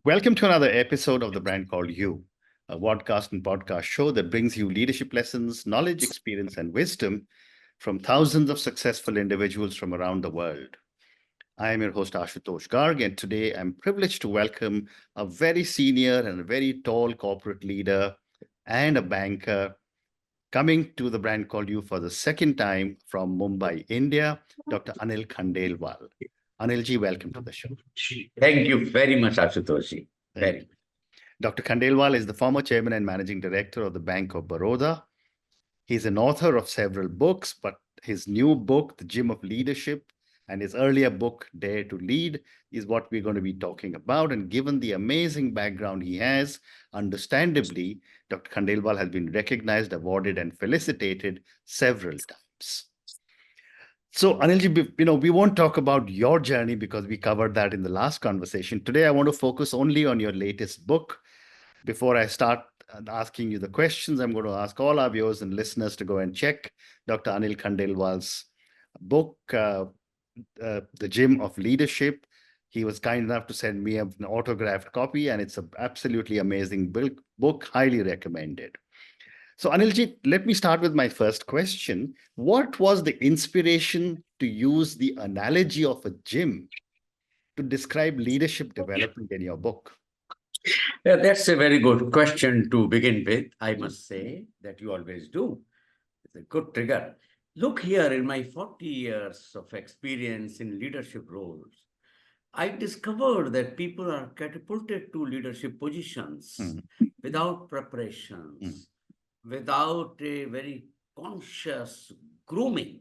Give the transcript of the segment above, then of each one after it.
Welcome to another episode of The Brand Called You, a podcast and podcast show that brings you leadership lessons, knowledge, experience, and wisdom from thousands of successful individuals from around the world. I am your host, Ashutosh Garg, and today I'm privileged to welcome a very senior and a very tall corporate leader and a banker coming to The Brand Called You for the second time from Mumbai, India, Dr. Anil Khandelwal. Anilji, welcome to the show. Thank you very much, Ashutosh. Thank you. Dr. Khandelwal is the former chairman and managing director of the Bank of Baroda. He's an author of several books, but his new book, The Gym of Leadership, and his earlier book, Dare to Lead, is what we're going to be talking about. And given the amazing background he has, understandably, Dr. Khandelwal has been recognized, awarded, and felicitated several times. So, Anilji, we won't talk about your journey because we covered that in the last conversation. Today, I want to focus only on your latest book. Before I start asking you the questions, I'm going to ask all our viewers and listeners to go and check Dr. Anil Khandelwal's book, The Gym of Leadership. He was kind enough to send me an autographed copy, and it's an absolutely amazing book, highly recommended. So, Anilji, let me start with my first question. What was the inspiration to use the analogy of a gym to describe leadership development in your book? Yeah, that's a very good question to begin with. I must say that you always do. It's a good trigger. Look here, in my 40 years of experience in leadership roles, I discovered that people are catapulted to leadership positions without preparations, without a very conscious grooming.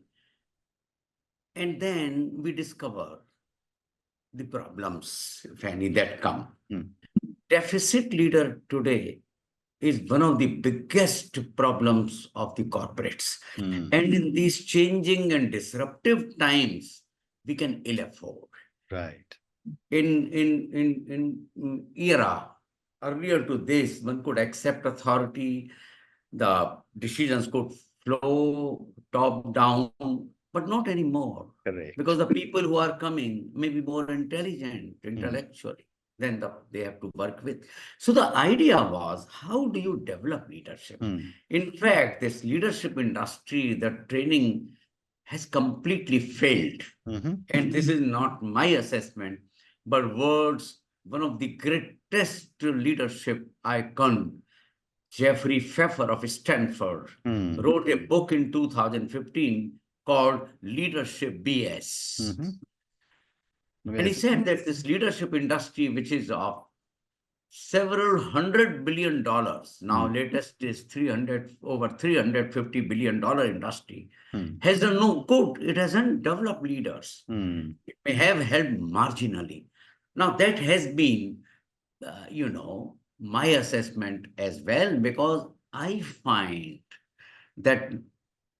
And then we discover the problems, if any, that come. Deficit leader today is one of the biggest problems of the corporates. And in these changing and disruptive times, we can ill afford. Right. In era earlier to this, one could accept authority, the decisions could flow top down, but not anymore. Correct. Because the people who are coming may be more intelligent intellectually than they have to work with. So the idea was, how do you develop leadership? In fact, this leadership industry, the training has completely failed. And this is not my assessment, but one of the greatest leadership icon, Jeffrey Pfeffer of Stanford, wrote a book in 2015 called Leadership BS. And he said that this leadership industry, which is of several $100 billion, now latest is over $350 billion industry, has done no good. It hasn't developed leaders. It may have helped marginally. Now that has been, my assessment as well, because I find that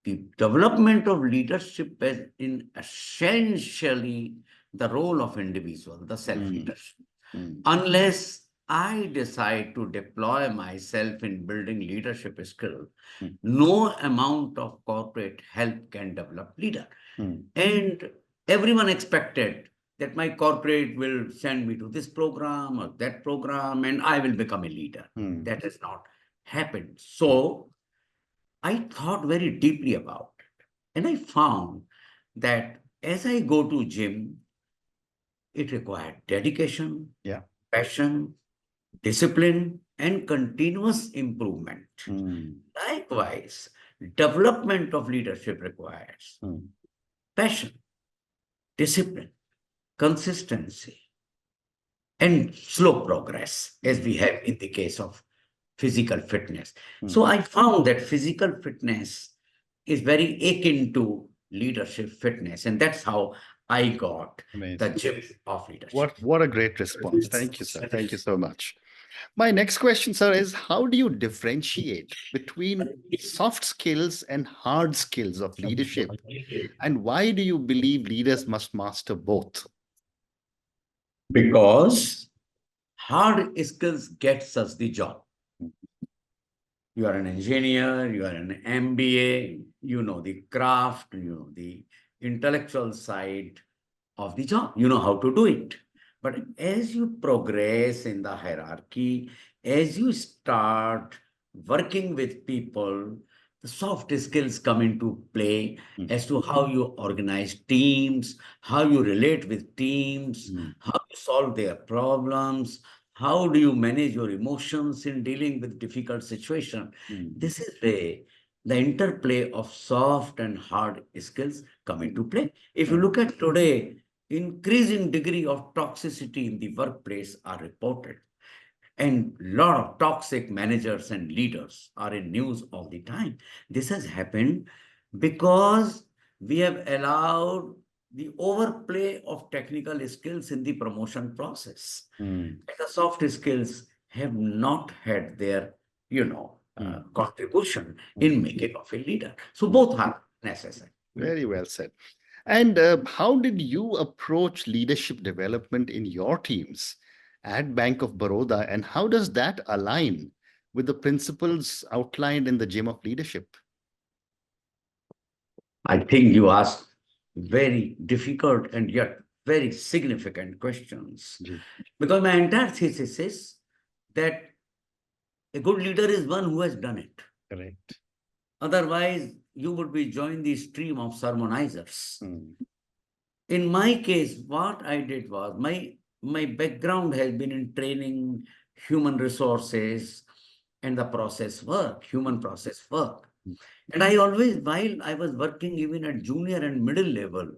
the development of leadership is in essentially the role of individual, the self-leadership. Unless I decide to deploy myself in building leadership skill, no amount of corporate help can develop leader. And everyone expected that my corporate will send me to this program or that program and I will become a leader. That has not happened. So I thought very deeply about it. And I found that as I go to gym, it required dedication, passion, discipline, and continuous improvement. Likewise, development of leadership requires passion, discipline, consistency, and slow progress, as we have in the case of physical fitness. So I found that physical fitness is very akin to leadership fitness, and that's how I got the gym of leadership. What a great response. Thank you, sir. Thank you so much. My next question, sir, is how do you differentiate between soft skills and hard skills of leadership? And why do you believe leaders must master both? Because hard skills gets us the job. You are an engineer, you are an MBA, you know the craft, you know the intellectual side of the job. You know how to do it. But as you progress in the hierarchy, as you start working with people, the soft skills come into play as to how you organize teams, how you relate with teams, how you solve their problems, how do you manage your emotions in dealing with difficult situations. This is where the interplay of soft and hard skills come into play. If you look at today, increasing degree of toxicity in the workplace are reported, and a lot of toxic managers and leaders are in news all the time. This has happened because we have allowed the overplay of technical skills in the promotion process. The soft skills have not had their, contribution in making of a leader. So both are necessary. Very well said. And how did you approach leadership development in your teams at Bank of Baroda, and how does that align with the principles outlined in the Gym of Leadership? I think you asked very difficult and yet very significant questions. Because my entire thesis is that a good leader is one who has done it. Correct. Otherwise, you would be joining the stream of sermonizers. In my case, what I did was my background has been in training, human resources, and the process work, human process work. And I always, while I was working even at junior and middle level,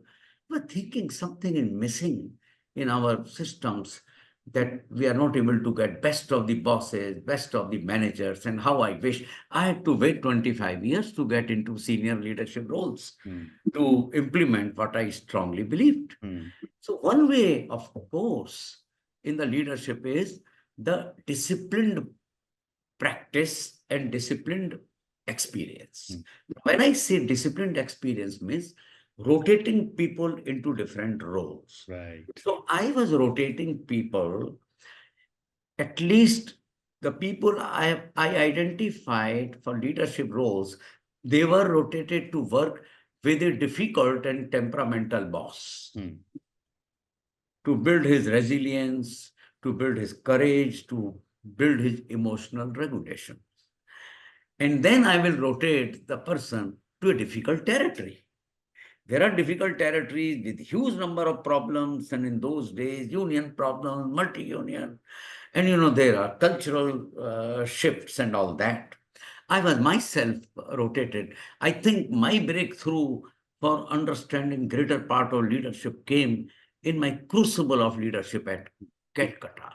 was thinking something is missing in our systems, that we are not able to get best of the bosses, best of the managers, and how I wish I had to wait 25 years to get into senior leadership roles to implement what I strongly believed. So one way, of course, in the leadership is the disciplined practice and disciplined experience. When I say disciplined experience, means rotating people into different roles. Right. So I was rotating people, at least the people I identified for leadership roles, they were rotated to work with a difficult and temperamental boss, to build his resilience, to build his courage, to build his emotional regulation. And then I will rotate the person to a difficult territory. There are difficult territories with huge number of problems, and in those days, union problems, multi-union, and there are cultural shifts and all that. I was myself rotated. I think my breakthrough for understanding greater part of leadership came in my crucible of leadership at Calcutta.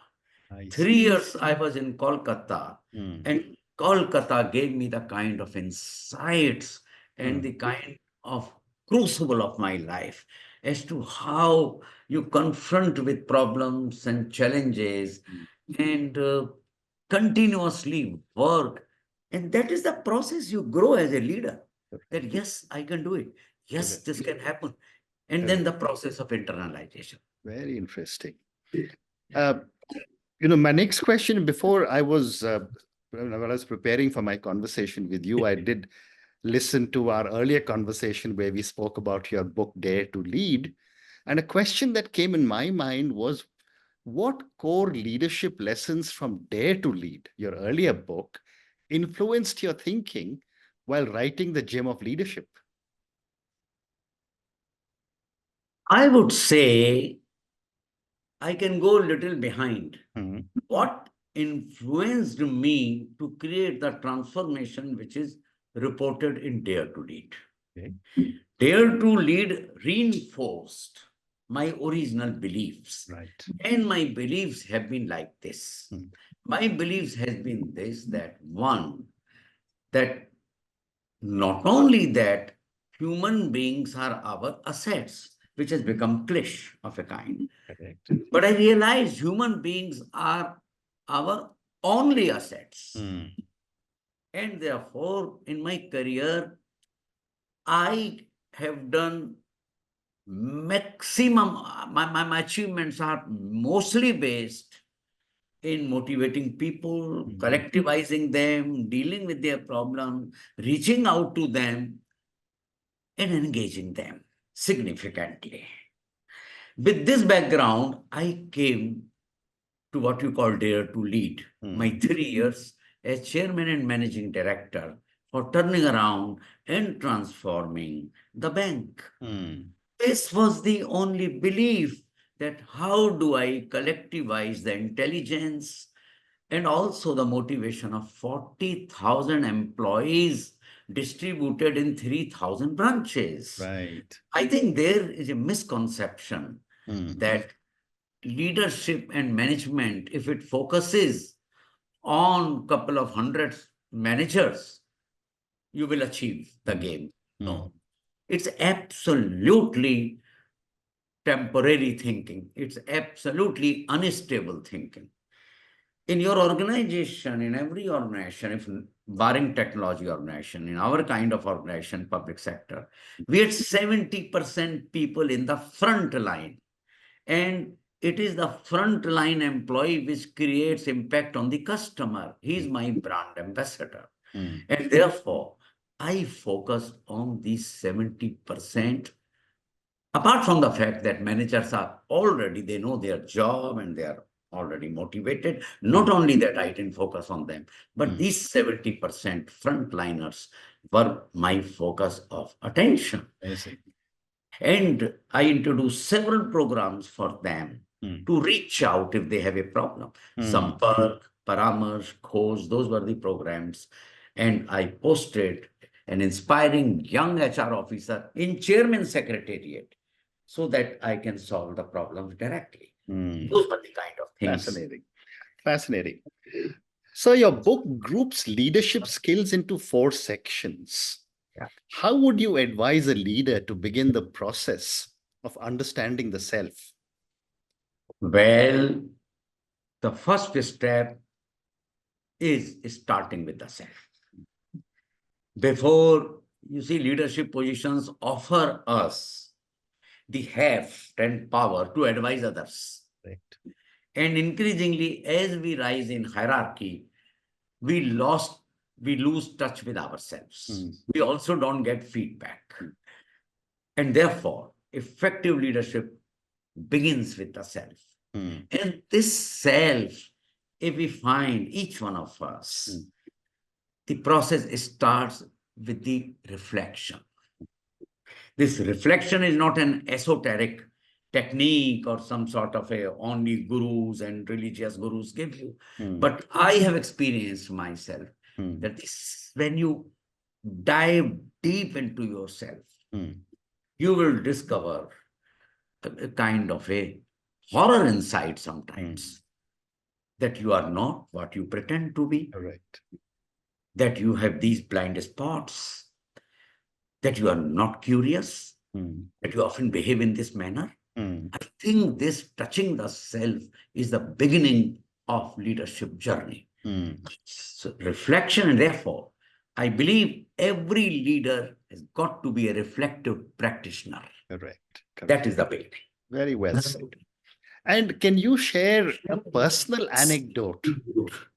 3 years I was in Kolkata, and Kolkata gave me the kind of insights and the kind of crucible of my life as to how you confront with problems and challenges and continuously work. And that is the process you grow as a leader. That yes, I can do it. Yes, this can happen. And then the process of internalization. Very interesting. My next question, before when I was preparing for my conversation with you, I did listen to our earlier conversation where we spoke about your book, Dare to Lead. And a question that came in my mind was, what core leadership lessons from Dare to Lead, your earlier book, influenced your thinking while writing the Gem of Leadership? I would say I can go a little behind. What influenced me to create the transformation which is reported in Dare to Lead? Dare to Lead reinforced my original beliefs. And my beliefs have been like this. My beliefs has been this, that one, that not only that human beings are our assets, which has become cliche of a kind. But I realize human beings are our only assets. And therefore, in my career, I have done maximum, my achievements are mostly based in motivating people, collectivizing them, dealing with their problem, reaching out to them, and engaging them significantly. With this background, I came to what you call Dare to Lead. My 3 years as chairman and managing director for turning around and transforming the bank. This was the only belief that how do I collectivize the intelligence and also the motivation of 40,000 employees distributed in 3,000 branches. Right. I think there is a misconception that leadership and management, if it focuses on couple of hundred managers, you will achieve the game. No, it's absolutely temporary thinking. It's absolutely unstable thinking. In your organization, in every organization, if barring technology organization, in our kind of organization, public sector, we had 70% people in the front line. And it is the frontline employee which creates impact on the customer. He is my brand ambassador. And therefore, I focus on these 70%. Apart from the fact that managers are already, they know their job and they are already motivated. Not only that, I didn't focus on them, but these 70% frontliners were my focus of attention. And I introduced several programs for them to reach out if they have a problem. Sampark, Paramarsh, Khoj, those were the programs. And I posted an inspiring young HR officer in chairman secretariat so that I can solve the problems directly. Those were the kind of things. Fascinating. Fascinating. So your book groups leadership skills into 4 sections. Yeah. How would you advise a leader to begin the process of understanding the self? Well, the first step is starting with the self. Before, you see, leadership positions offer us the heft and power to advise others. Right. And increasingly, as we rise in hierarchy, we lose touch with ourselves. We also don't get feedback. And therefore, effective leadership begins with the self. And this self, if we find each one of us, the process starts with the reflection. This reflection is not an esoteric technique or some sort of a only gurus and religious gurus give you. But I have experienced myself that this, when you dive deep into yourself, you will discover a kind of a horror inside sometimes that you are not what you pretend to be. Right. That you have these blind spots, that you are not curious, that you often behave in this manner. I think this touching the self is the beginning of leadership journey. So reflection, and therefore, I believe every leader has got to be a reflective practitioner. Correct. That is the beginning. Very well said. And can you share a personal anecdote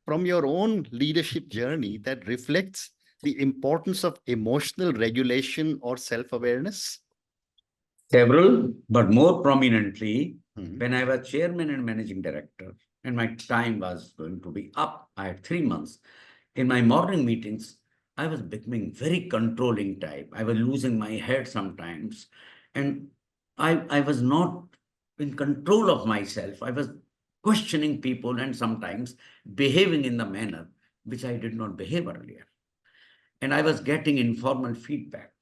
from your own leadership journey that reflects the importance of emotional regulation or self-awareness? Several, but more prominently, when I was chairman and managing director, and my time was going to be up, I had 3 months. In my morning meetings, I was becoming very controlling type. I was losing my head sometimes. And I was not in control of myself. I was questioning people and sometimes behaving in the manner which I did not behave earlier. And I was getting informal feedback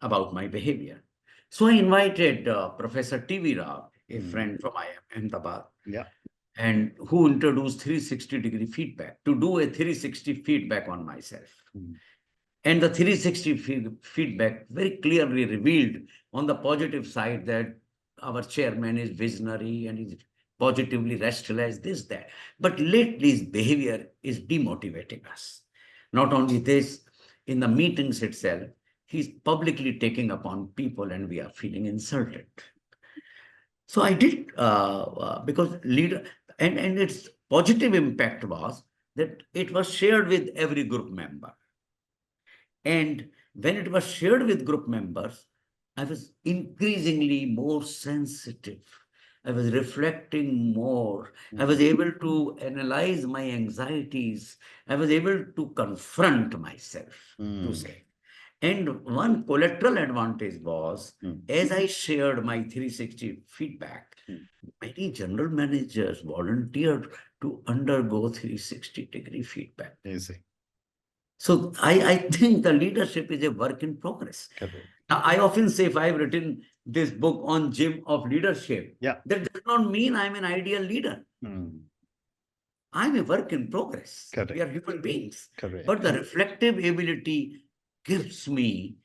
about my behavior. So I invited Professor T.V. Rao, a friend from Ahmedabad, and who introduced 360-degree feedback to do a 360 feedback on myself. And the 360 feedback very clearly revealed on the positive side that our chairman is visionary and is positively restless, this, that. But lately his behavior is demotivating us. Not only this, in the meetings itself, he's publicly taking upon people and we are feeling insulted. So I did, because leader, and its positive impact was that it was shared with every group member. And when it was shared with group members, I was increasingly more sensitive. I was reflecting more. I was able to analyze my anxieties. I was able to confront myself, to say. And one collateral advantage was, as I shared my 360 feedback, many general managers volunteered to undergo 360-degree feedback. Amazing. So I think the leadership is a work in progress. Correct. Now, I often say if I've written this book on gym of leadership, Yeah. that does not mean I'm an ideal leader. I'm a work in progress. Correct. We are human beings. Correct. But the reflective ability gives me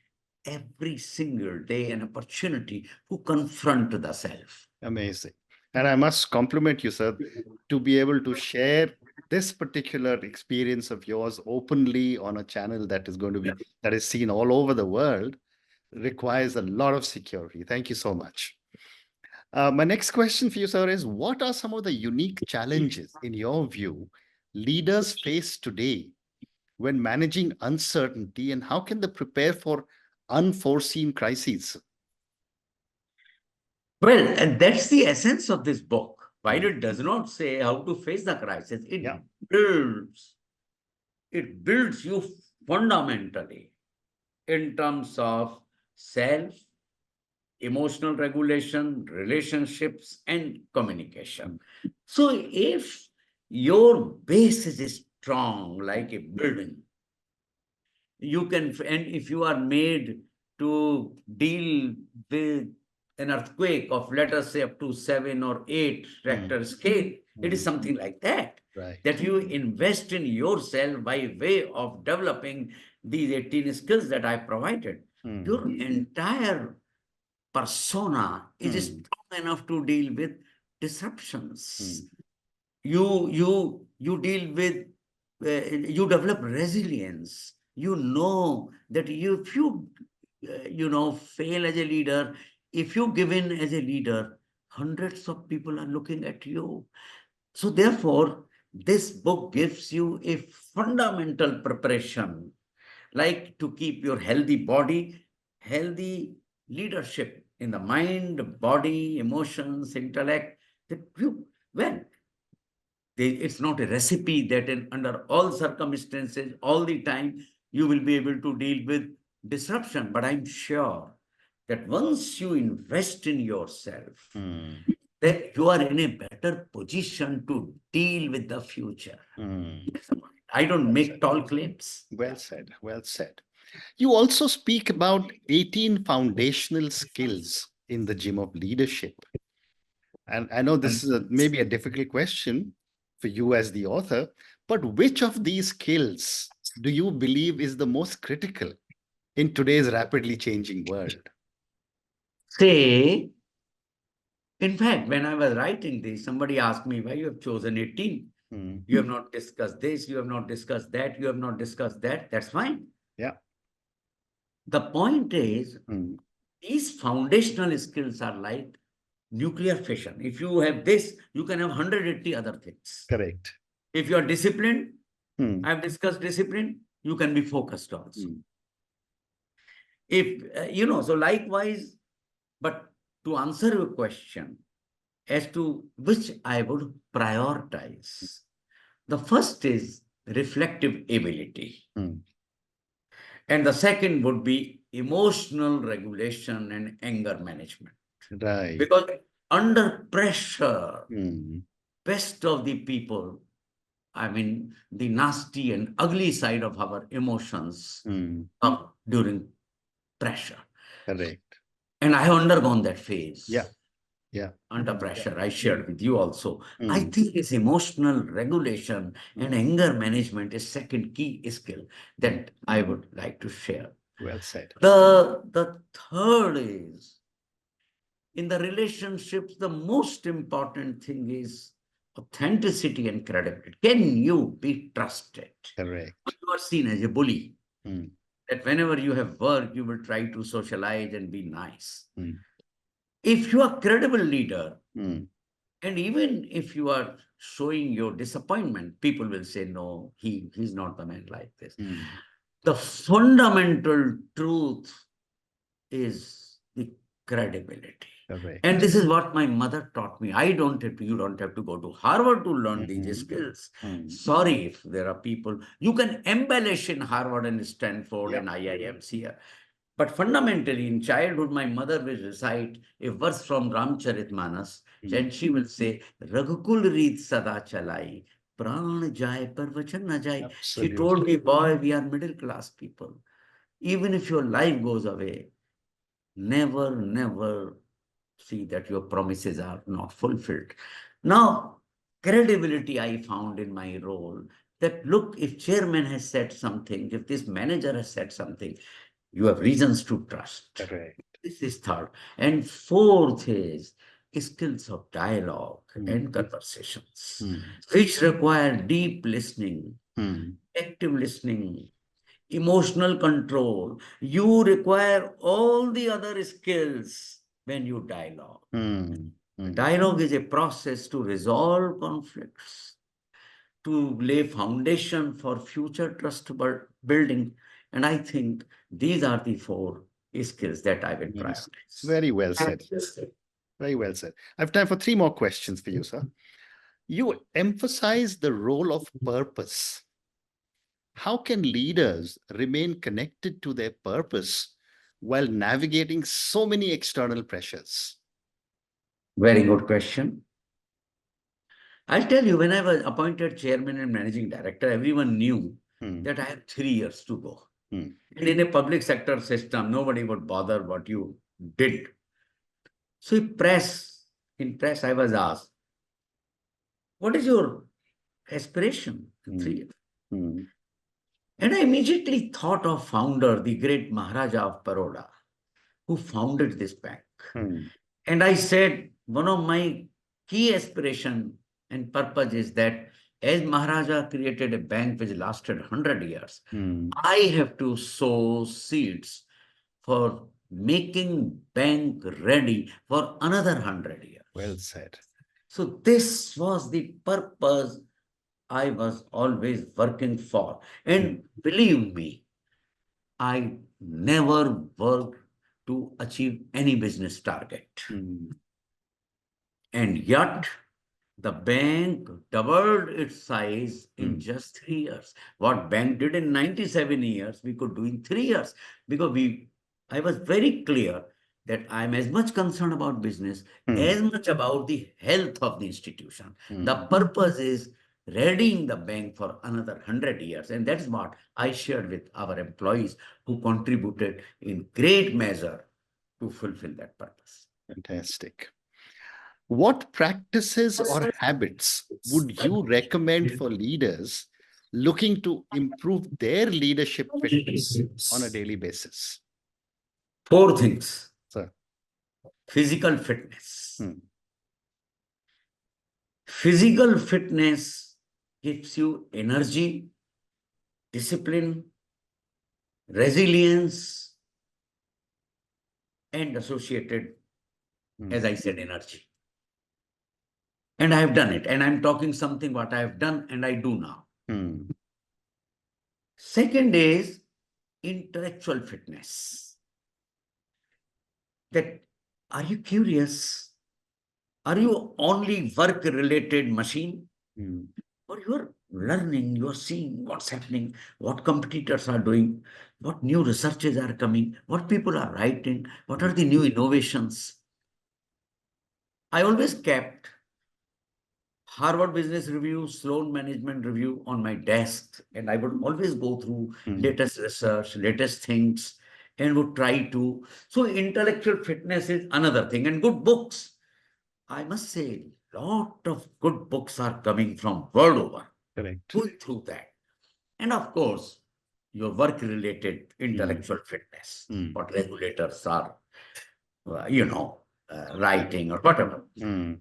every single day an opportunity to confront the self. Amazing. And I must compliment you, sir, to be able to share this particular experience of yours openly on a channel that is going to be, that is seen all over the world, requires a lot of security. Thank you so much. My next question for you, sir, is what are some of the unique challenges, in your view, leaders face today when managing uncertainty, and how can they prepare for unforeseen crises? Well, and that's the essence of this book. While it does not say how to face the crisis, builds, it builds you fundamentally in terms of self, emotional regulation, relationships, and communication. So if your base is strong like a building, you can, and if you are made to deal with an earthquake of, let us say, up to 7 or 8 Richter scale, it is something like that. Right. That you invest in yourself by way of developing these 18 skills that I provided. Your entire persona is strong enough to deal with disruptions. You deal with, you develop resilience. You know that if you fail as a leader, if you give in as a leader, hundreds of people are looking at you. So therefore, this book gives you a fundamental preparation, like to keep your healthy body, healthy leadership in the mind, body, emotions, intellect. Well, it's not a recipe that under all circumstances, all the time, you will be able to deal with disruption. But I'm sure that once you invest in yourself, that you are in a better position to deal with the future. I don't make tall claims. Well said. Well said. You also speak about 18 foundational skills in the gym of leadership. And I know this is maybe a difficult question for you as the author, but which of these skills do you believe is the most critical in today's rapidly changing world? Say, in fact, when I was writing this, somebody asked me why you have chosen 18. You have not discussed this, you have not discussed that, you have not discussed that. That's fine. Yeah. The point is, these foundational skills are like nuclear fission. If you have this, you can have 180 other things. Correct. If you are disciplined, I've discussed discipline, you can be focused also. If, so likewise, but to answer your question as to which I would prioritize, the first is reflective ability. And the second would be emotional regulation and anger management. Right. Because under pressure, best of the people, I mean, the nasty and ugly side of our emotions come during pressure. Correct. And I have undergone that phase. Yeah. Yeah. Under pressure, I shared with you also. I think it's emotional regulation and anger management is second key skill that I would like to share. Well said. The third is, in the relationships, the most important thing is authenticity and credibility. Can you be trusted? Correct. You are seen as a bully. That whenever you have work, you will try to socialize and be nice. If you are a credible leader, and even if you are showing your disappointment, people will say, no, he's not the man like this. The fundamental truth is the credibility. Correct. And this is what my mother taught me. You don't have to go to Harvard to learn these skills. Sorry if there are people, you can embellish in Harvard and Stanford and IIMs here. But fundamentally, in childhood, my mother will recite a verse from Ramcharitmanas, and she will say, Raghukul Reet Sada Chalai, Pran Jai par Vachan na Jai. She Absolutely. told me, boy, we are middle class people. Even if your life goes away, never see that your promises are not fulfilled. Now, credibility I found in my role that look, if chairman has said something, if this manager has said something, you have reasons to trust. Correct. This is third. And fourth is skills of dialogue and conversations, which require deep listening, active listening, emotional control. You require all the other skills when you dialogue. Dialogue is a process to resolve conflicts, to lay foundation for future trust building. And I think these are the four skills that I will prioritize. Very well said. Very well said. I have time for 3 more questions for you, sir. You emphasize the role of purpose. How can leaders remain connected to their purpose while navigating so many external pressures? Very good question. I'll tell you, when I was appointed chairman and managing director, everyone knew that I have 3 years to go. And in a public sector system, nobody would bother what you did. So in press, I was asked, what is your aspiration in 3 years? And I immediately thought of founder, the great Maharaja of Baroda, who founded this bank. And I said, one of my key aspiration and purpose is that as Maharaja created a bank which lasted 100 years, I have to sow seeds for making bank ready for another 100 years. Well said. So this was the purpose I was always working for. And believe me, I never worked to achieve any business target. And yet, the bank doubled its size in just 3 years. What bank did in 97 years, we could do in 3 years. Because I was very clear that I'm as much concerned about business as much about the health of the institution. The purpose is readying the bank for another 100 years. And that's what I shared with our employees who contributed in great measure to fulfill that purpose. Fantastic. What practices or habits would you recommend for leaders looking to improve their leadership fitness on a daily basis? 4 things. Sir. Physical fitness. Physical fitness gives you energy, discipline, resilience, and associated, as I said, energy. And I have done it. And I'm talking something what I have done and I do now. Second is intellectual fitness. That, are you curious? Are you only work-related machine? Or you're learning, you're seeing what's happening, what competitors are doing, what new researches are coming, what people are writing, what are the new innovations. I always kept Harvard Business Review, Sloan Management Review on my desk, and I would always go through latest research, latest things, and would try to. So intellectual fitness is another thing. And good books. I must say, a lot of good books are coming from world over. Correct. Going through that. And of course, your work-related intellectual fitness, what regulators are, writing or whatever. And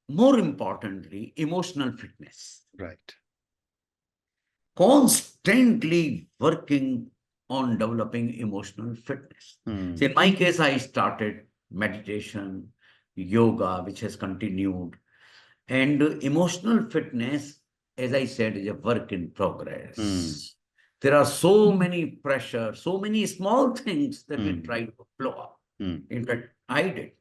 more importantly, emotional fitness. Right. Constantly working on developing emotional fitness. So in my case, I started meditation, yoga, which has continued. And emotional fitness, as I said, is a work in progress. There are so many pressures, so many small things that we try to blow up. In fact, I did.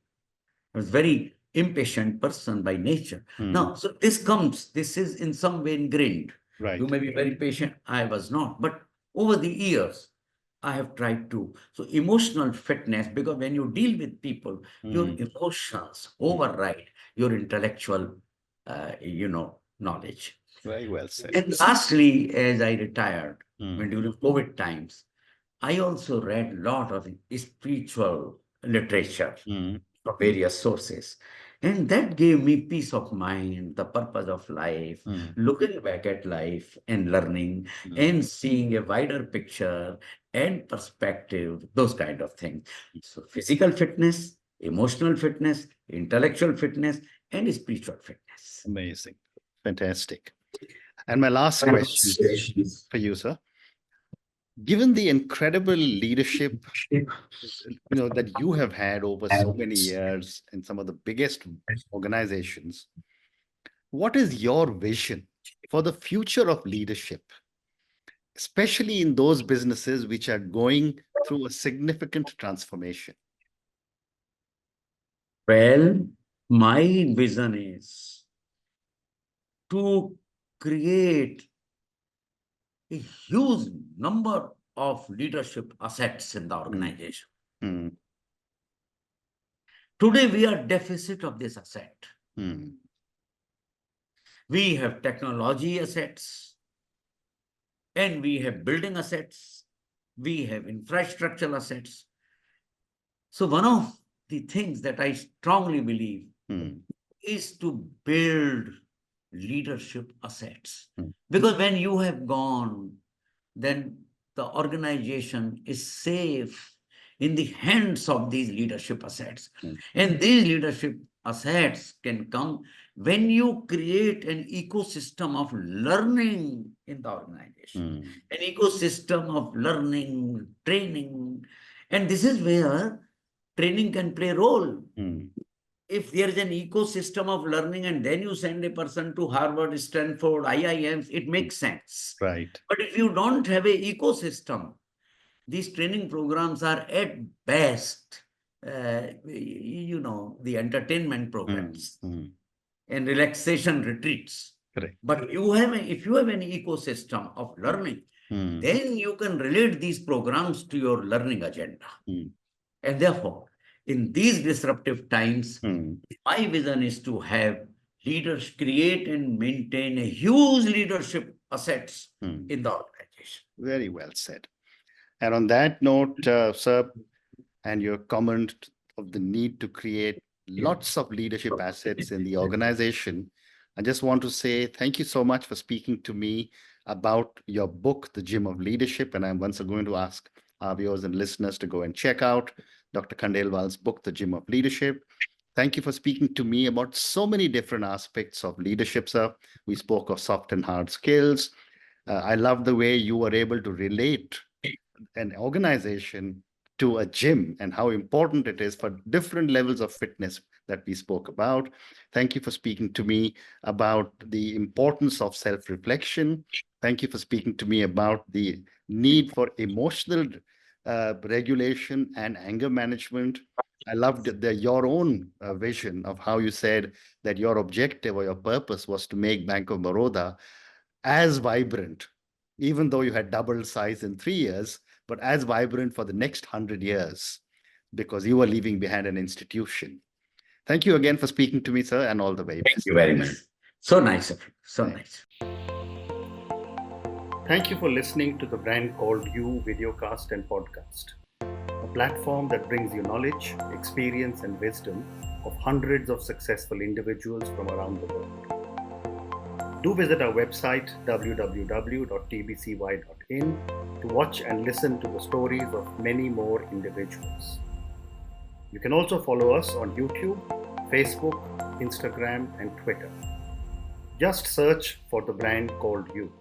I was very impatient person by nature. Now, so this is in some way ingrained. Right. You may be very patient. I was not. But over the years, I have tried to. So emotional fitness, because when you deal with people, your emotions override your intellectual, knowledge. Very well said. And lastly, as I retired, when during COVID times, I also read a lot of spiritual literature from various sources. And that gave me peace of mind, the purpose of life, looking back at life and learning and seeing a wider picture and perspective, those kind of things. So physical fitness, emotional fitness, intellectual fitness, and spiritual fitness. Amazing. Fantastic. And my last question for you, sir. Given the incredible leadership that you have had over so many years in some of the biggest organizations, what is your vision for the future of leadership, especially in those businesses which are going through a significant transformation? Well, my vision is to create a huge number of leadership assets in the organization. Today, we are deficit of this asset. We have technology assets, and we have building assets, we have infrastructural assets. So one of the things that I strongly believe is to build leadership assets. Because when you have gone, then the organization is safe in the hands of these leadership assets. And these leadership assets can come when you create an ecosystem of learning in the organization, an ecosystem of learning, training. And this is where training can play a role. If there is an ecosystem of learning and then you send a person to Harvard, Stanford, IIMs, it makes sense. Right. But if you don't have an ecosystem, these training programs are at best, the entertainment programs and relaxation retreats. Correct. But if you have an ecosystem of learning, then you can relate these programs to your learning agenda. And therefore, in these disruptive times, my vision is to have leaders create and maintain a huge leadership assets in the organization. Very well said. And on that note, sir, and your comment of the need to create lots of leadership assets in the organization, I just want to say thank you so much for speaking to me about your book, The Gym of Leadership. And I'm once again going to ask our viewers and listeners to go and check out Dr. Khandelwal's book, The Gym of Leadership. Thank you for speaking to me about so many different aspects of leadership, sir. We spoke of soft and hard skills. I love the way you were able to relate an organization to a gym and how important it is for different levels of fitness that we spoke about. Thank you for speaking to me about the importance of self-reflection. Thank you for speaking to me about the need for emotional regulation and anger management. I loved your own vision of how you said that your objective or your purpose was to make Bank of Baroda as vibrant, even though you had doubled size in 3 years, but as vibrant for the next 100 years, because you were leaving behind an institution. Thank you again for speaking to me, sir, and all the very best. Thank you very much. So nice of you. So nice. Thank you for listening to the Brand Called You videocast and podcast, a platform that brings you knowledge, experience, and wisdom of hundreds of successful individuals from around the world. Do visit our website www.tbcy.in to watch and listen to the stories of many more individuals. You can also follow us on YouTube, Facebook, Instagram, and Twitter. Just search for The Brand Called You.